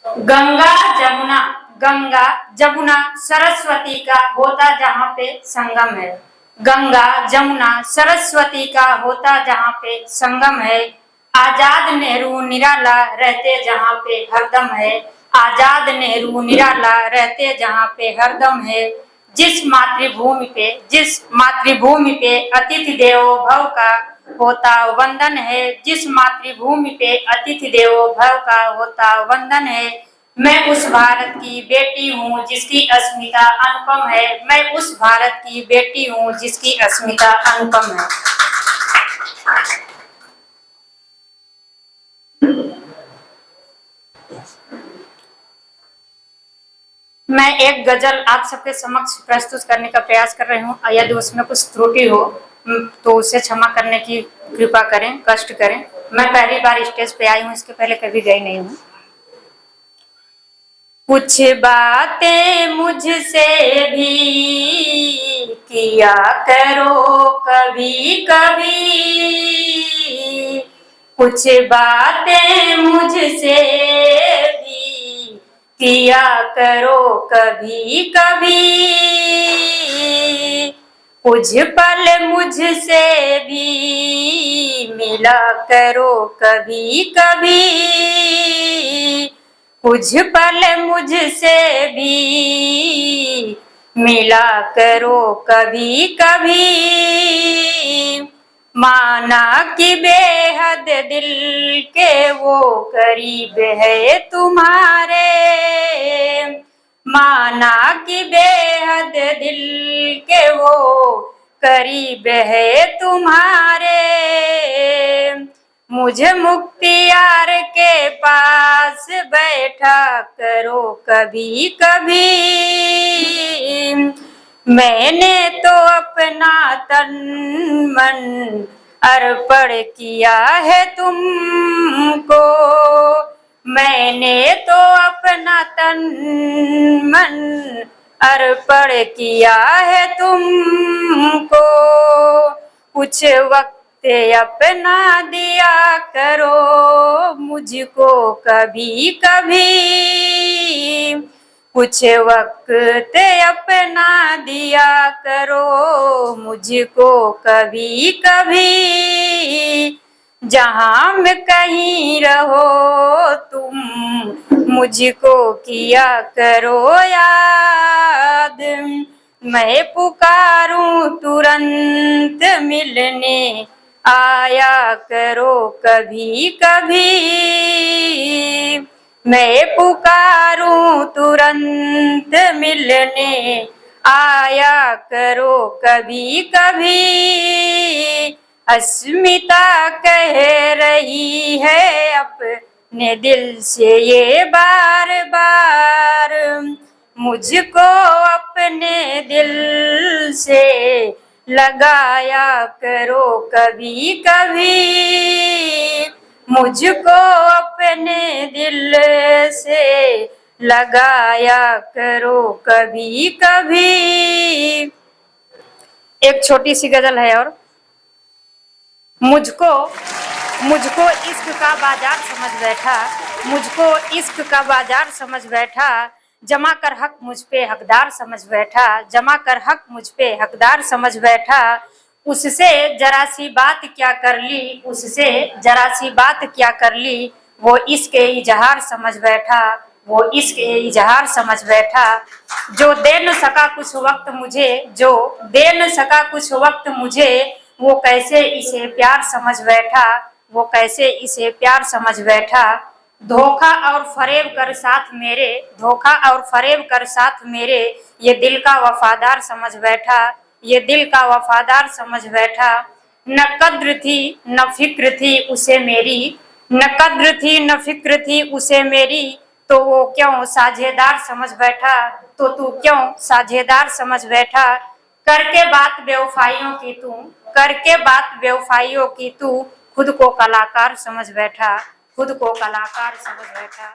गंगा जमुना, गंगा जमुना सरस्वती का होता जहाँ पे संगम है। गंगा जमुना सरस्वती का होता जहाँ पे संगम है। आजाद नेहरू निराला रहते जहाँ पे हरदम है। आजाद नेहरू निराला रहते जहाँ पे हरदम है। जिस मातृभूमि पे अतिथि देवो भव का होता वंदन है। जिस मातृभूमि पे अतिथि देवो भव का होता वंदन है। मैं उस भारत की बेटी हूँ जिसकी अस्मिता अनुपम है। मैं उस भारत की बेटी हूँ जिसकी अस्मिता अनुपम है। मैं एक गजल आप सबके समक्ष प्रस्तुत करने का प्रयास कर रही हूँ। यदि उसमें कुछ त्रुटि हो तो उसे क्षमा करने की कृपा करें, कष्ट करें। मैं पहली बार स्टेज पे आई हूँ, इसके पहले कभी गई नहीं हूँ। कुछ बातें मुझसे भी किया करो कभी कभी। कुछ बातें मुझसे भी किया करो कभी कभी। कुछ पल मुझसे भी मिला करो कभी कभी। कुछ पल मुझसे भी मिला करो कभी कभी। माना कि बेहद दिल के वो करीब है तुम्हारे। माना कि बेहद दिल के वो करीब है तुम्हारे। मुझे मुख्तियार के पास बैठा करो कभी कभी। मैंने तो अपना तन मन अर्पण किया है तुमको। मैंने तो अपना तन मन अर्पण किया है तुमको। कुछ वक्त अपना दिया करो मुझको कभी कभी। कुछ वक्त अपना दिया करो मुझको कभी कभी। जहाँ में कहीं रहो तुम मुझको किया करो याद। मैं पुकारूं तुरंत मिलने आया करो कभी कभी। मैं पुकारूं तुरंत मिलने आया करो कभी कभी। अस्मिता कह रही है अपने दिल से ये बार बार। मुझको अपने दिल से लगाया करो कभी कभी। मुझको अपने दिल से लगाया करो कभी कभी। एक छोटी सी गजल है और मुझको मुझको इश्क का बाजार समझ बैठा। मुझको इश्क का बाजार समझ बैठा। जमा कर हक मुझ पे हकदार समझ बैठा। जमा कर हक मुझ पे हकदार समझ बैठा। उससे जरा सी बात क्या कर ली। उससे जरा सी बात क्या कर ली। वो इश्क इजहार समझ बैठा। वो इश्क इजहार समझ बैठा। जो दे न सका कुछ वक्त मुझे। जो दे न सका कुछ वक्त मुझे। वो कैसे इसे प्यार समझ बैठा। वो कैसे इसे प्यार समझ बैठा। धोखा और फरेब कर साथ मेरे। धोखा और फरेब कर साथ मेरे। ये दिल का वफादार समझ बैठा। ये दिल का वफादार समझ बैठा। न कद्र थी न फिक्र थी उसे मेरी। न कद्र थी न फिक्र थी उसे मेरी। तो वो क्यों साझेदार समझ बैठा। तो तू क्यों साझेदार समझ बैठा। करके बात बेवफाइयों की तू। करके बात बेवफाइयों की तू। खुद को कलाकार समझ बैठा। खुद को कलाकार समझ बैठा।